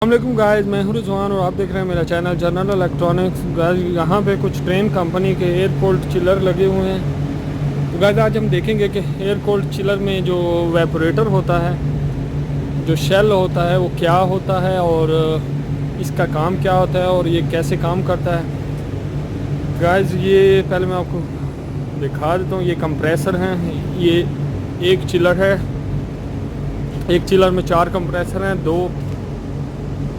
अस्सलामुअलैकुम गाइस, मैं हूं रिजवान और आप देख रहे हैं मेरा चैनल जनरल इलेक्ट्रॉनिक्स। गाइस यहाँ पे कुछ ट्रेन कंपनी के एयर कोल्ड चिलर लगे हुए हैं। तो गाइस आज हम देखेंगे कि एयर कोल्ड चिलर में जो वेपोरेटर होता है, जो शेल होता है, वो क्या होता है और इसका काम क्या होता है और ये कैसे काम करता है। गाइस ये पहले मैं आपको दिखा देता हूँ। ये कंप्रेसर हैं, ये एक चिलर है। एक चिलर में 4 कंप्रेसर हैं, 2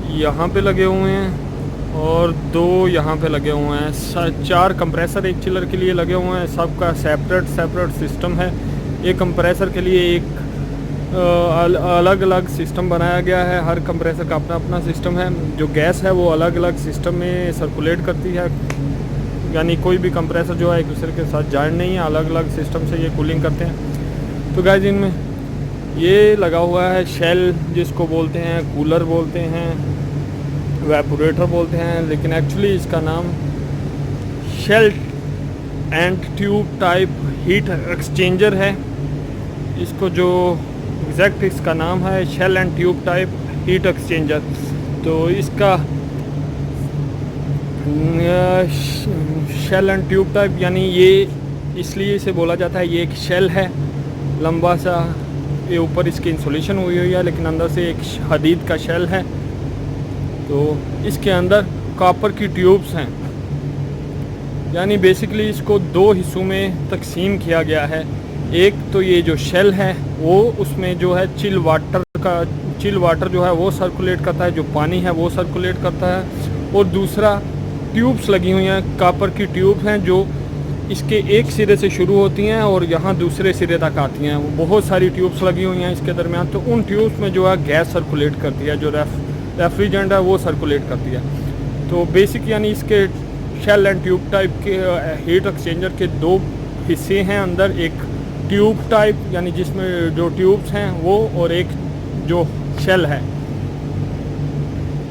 यहाँ पे लगे हुए हैं और 2 यहाँ पे लगे हुए हैं। 4 कंप्रेसर एक चिलर के लिए लगे हुए हैं। सबका सेपरेट सिस्टम है। एक कंप्रेसर के लिए एक अलग अलग सिस्टम बनाया गया है। हर कंप्रेसर का अपना अपना सिस्टम है। जो गैस है वो अलग अलग सिस्टम में सर्कुलेट करती है, यानी कोई भी कंप्रेसर जो है एक दूसरे के साथ जॉइंट नहीं है, अलग अलग सिस्टम से ये कूलिंग करते हैं। तो गाइस इनमें ये लगा हुआ है शेल, जिसको बोलते हैं कूलर बोलते हैं, वेपोरेटर बोलते हैं, लेकिन एक्चुअली इसका नाम shell and tube type heat exchanger है। इसको जो एग्जैक्ट इसका नाम है shell and tube type heat exchanger. तो इसका शेल एंड ट्यूब टाइप यानी ये इसलिए इसे बोला जाता है, ये एक शेल है लंबा सा, ये ऊपर इसकी इंसुलेशन हुई है, लेकिन अंदर से एक हदीद का शेल है। तो इसके अंदर कॉपर की ट्यूब्स हैं, यानी बेसिकली इसको 2 हिस्सों में तकसीम किया गया है। एक तो ये जो शेल है वो उसमें जो है चिल वाटर जो है वो सर्कुलेट करता है, जो पानी है वो सर्कुलेट करता है। और दूसरा ट्यूब्स लगी हुई हैं, कॉपर की ट्यूब्स हैं जो इसके एक सिरे से शुरू होती हैं और यहाँ दूसरे सिरे तक आती हैं। वो बहुत सारी ट्यूब्स लगी हुई हैं इसके दरमियान। तो उन ट्यूब्स में जो है गैस सर्कुलेट करती है, जो रेफ्रिजरेंट है वो सर्कुलेट करती है। तो बेसिक यानी इसके शेल एंड ट्यूब टाइप के हीट एक्सचेंजर के 2 हिस्से हैं अंदर। एक ट्यूब टाइप यानी जिसमें जो ट्यूब्स हैं वो, और एक जो शेल है।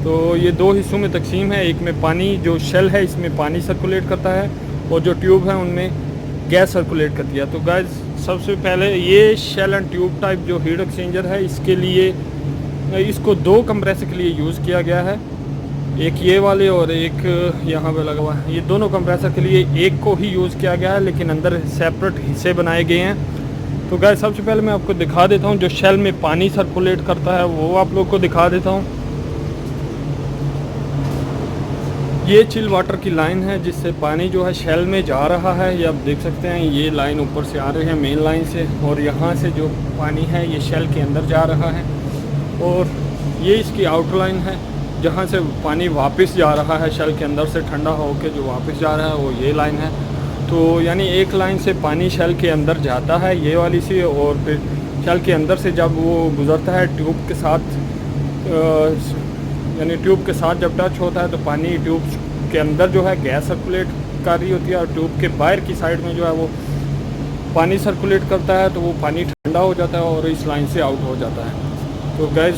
तो ये 2 हिस्सों में तकसीम है। एक में पानी, जो शेल है इसमें पानी सर्कुलेट करता है, और जो ट्यूब है उनमें गैस सर्कुलेट करती है। तो गाइस सबसे पहले ये शेल एंड ट्यूब टाइप जो हीट एक्सचेंजर है, इसके लिए इसको 2 कंप्रेसर के लिए यूज़ किया गया है। एक ये वाले और एक यहाँ पे लगा हुआ है। ये दोनों कंप्रेसर के लिए एक को ही यूज़ किया गया है, लेकिन अंदर सेपरेट हिस्से बनाए गए हैं। तो गाइस सबसे पहले मैं आपको दिखा देता हूँ जो शेल में पानी सर्कुलेट करता है, वो आप लोग को दिखा देता हूँ। ये चिल वाटर की लाइन है जिससे पानी जो है शेल में जा रहा है। ये आप देख सकते हैं, ये लाइन ऊपर से आ रही है मेन लाइन से, और यहाँ से जो पानी है ये शेल के अंदर जा रहा है। और ये इसकी आउटलाइन है जहाँ से पानी वापस जा रहा है शेल के अंदर से, ठंडा होकर जो वापस जा रहा है वो ये लाइन है। तो यानी एक लाइन से पानी शेल के अंदर जाता है, ये वाली सी, और फिर शेल के अंदर से जब वो गुज़रता है ट्यूब के साथ, यानी ट्यूब के साथ जब टच होता है तो पानी ट्यूब के अंदर जो है गैस सर्कुलेट कर रही होती है, और ट्यूब के बाहर की साइड में जो है वो पानी सर्कुलेट करता है। तो वो पानी ठंडा हो जाता है और इस लाइन से आउट हो जाता है। तो गैस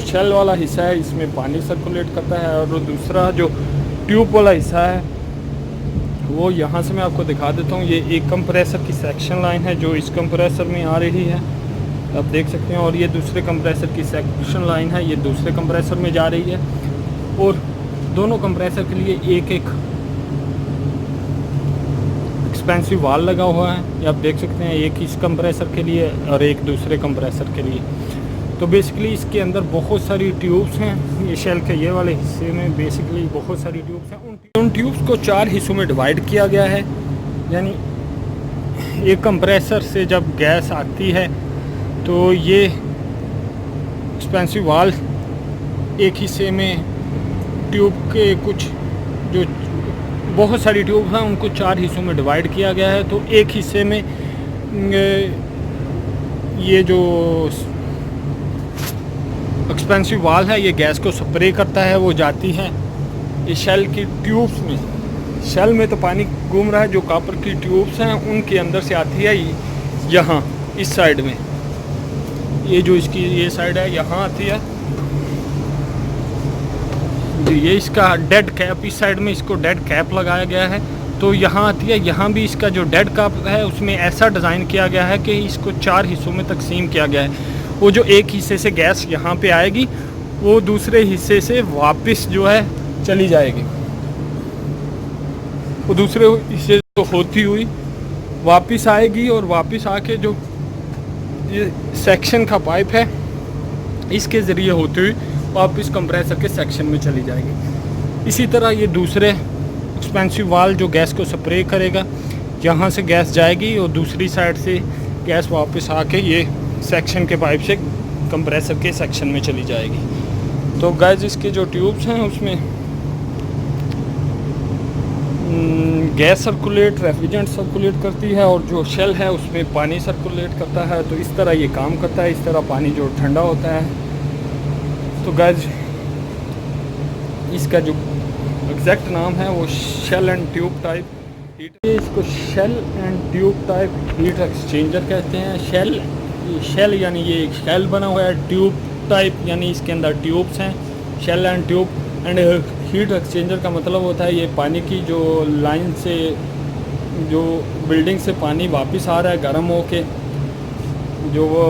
शेल वाला हिस्सा है इसमें पानी सर्कुलेट करता है, और दूसरा जो ट्यूब वाला हिस्सा है वो यहाँ से मैं आपको दिखा देता हूँ। ये एक कंप्रेसर की सेक्शन लाइन है जो इस कंप्रेसर में आ रही है, आप देख सकते हैं। और ये दूसरे कंप्रेसर की सेक्शन लाइन है, ये दूसरे कंप्रेसर में जा रही है। और दोनों कंप्रेसर के लिए एक एक एक्सपेंसिव वाल लगा हुआ है, ये आप देख सकते हैं। एक इस कंप्रेसर के लिए और एक दूसरे कंप्रेसर के लिए। तो बेसिकली इसके अंदर बहुत सारी ट्यूब्स हैं। ये शेल के ये वाले हिस्से में बेसिकली बहुत सारी ट्यूब्स हैं। उन ट्यूब्स को 4 हिस्सों में डिवाइड किया गया है। यानी एक कंप्रेसर से जब गैस आती है तो ये एक्सपेंसिव वाल एक हिस्से में ट्यूब के कुछ जो बहुत सारी ट्यूब हैं उनको 4 हिस्सों में डिवाइड किया गया है। तो एक हिस्से में ये जो एक्सपेंसिव वाल है ये गैस को स्प्रे करता है, वो जाती है ये शेल की ट्यूब्स में। शेल में तो पानी घूम रहा है, जो कॉपर की ट्यूब्स हैं उनके अंदर से आती है यहाँ इस साइड में। ये जो इसकी ये साइड है यहाँ आती है जी। ये इसका डेड कैप, इस साइड में इसको डेड कैप लगाया गया है। तो यहाँ आती है, यहाँ भी इसका जो डेड कैप है उसमें ऐसा डिज़ाइन किया गया है कि इसको 4 हिस्सों में तकसीम किया गया है। वो जो एक हिस्से से गैस यहाँ पे आएगी वो दूसरे हिस्से से वापस जो है चली जाएगी, वो दूसरे हिस्से से होती हुई वापस आएगी और वापस आके जो ये सेक्शन का पाइप है इसके ज़रिए होती हुई वापस कंप्रेसर के सेक्शन में चली जाएगी। इसी तरह ये दूसरे एक्सपेंसिव वाल्व जो गैस को स्प्रे करेगा, यहाँ से गैस जाएगी और दूसरी साइड से गैस वापस आके ये सेक्शन के पाइप से कंप्रेसर के सेक्शन में चली जाएगी। तो गैस इसके जो ट्यूब्स हैं उसमें गैस सर्कुलेट, रेफ्रिजरेंट सर्कुलेट करती है और जो शेल है उसमें पानी सर्कुलेट करता है। तो इस तरह ये काम करता है, इस तरह पानी जो ठंडा होता है। तो गैस इसका जो एग्जैक्ट नाम है वो shell and tube type heat, इसको shell and tube type heat exchanger कहते हैं। शेल यानी ये एक शेल बना हुआ है, ट्यूब टाइप यानी इसके अंदर ट्यूब्स हैं। Shell and tube and heat exchanger का मतलब होता है ये पानी की जो लाइन से, जो बिल्डिंग से पानी वापस आ रहा है गर्म होके, जो वो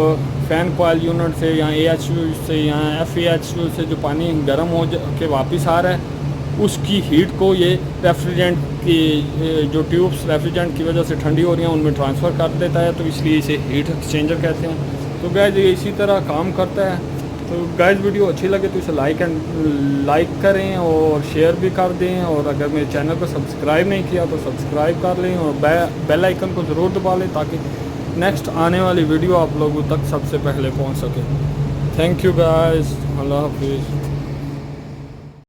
फैन कॉइल यूनिट से या AHU से या FAHU से जो पानी गर्म हो के वापस आ रहा है, उसकी हीट को ये रेफ्रिजरेंट की जो ट्यूब्स रेफ्रिजरेंट की वजह से ठंडी हो रही हैं उनमें ट्रांसफ़र कर देता है। तो इसलिए इसे हीट एक्सचेंजर कहते हैं। तो गैस ये इसी तरह काम करता है। तो गाइस वीडियो अच्छी लगे तो इसे लाइक करें और शेयर भी कर दें, और अगर मेरे चैनल को सब्सक्राइब नहीं किया तो सब्सक्राइब कर लें और बेल आइकन को ज़रूर दबा लें ताकि नेक्स्ट आने वाली वीडियो आप लोगों तक सबसे पहले पहुंच सके। थैंक यू गाइस, अल्लाह हाफिज़।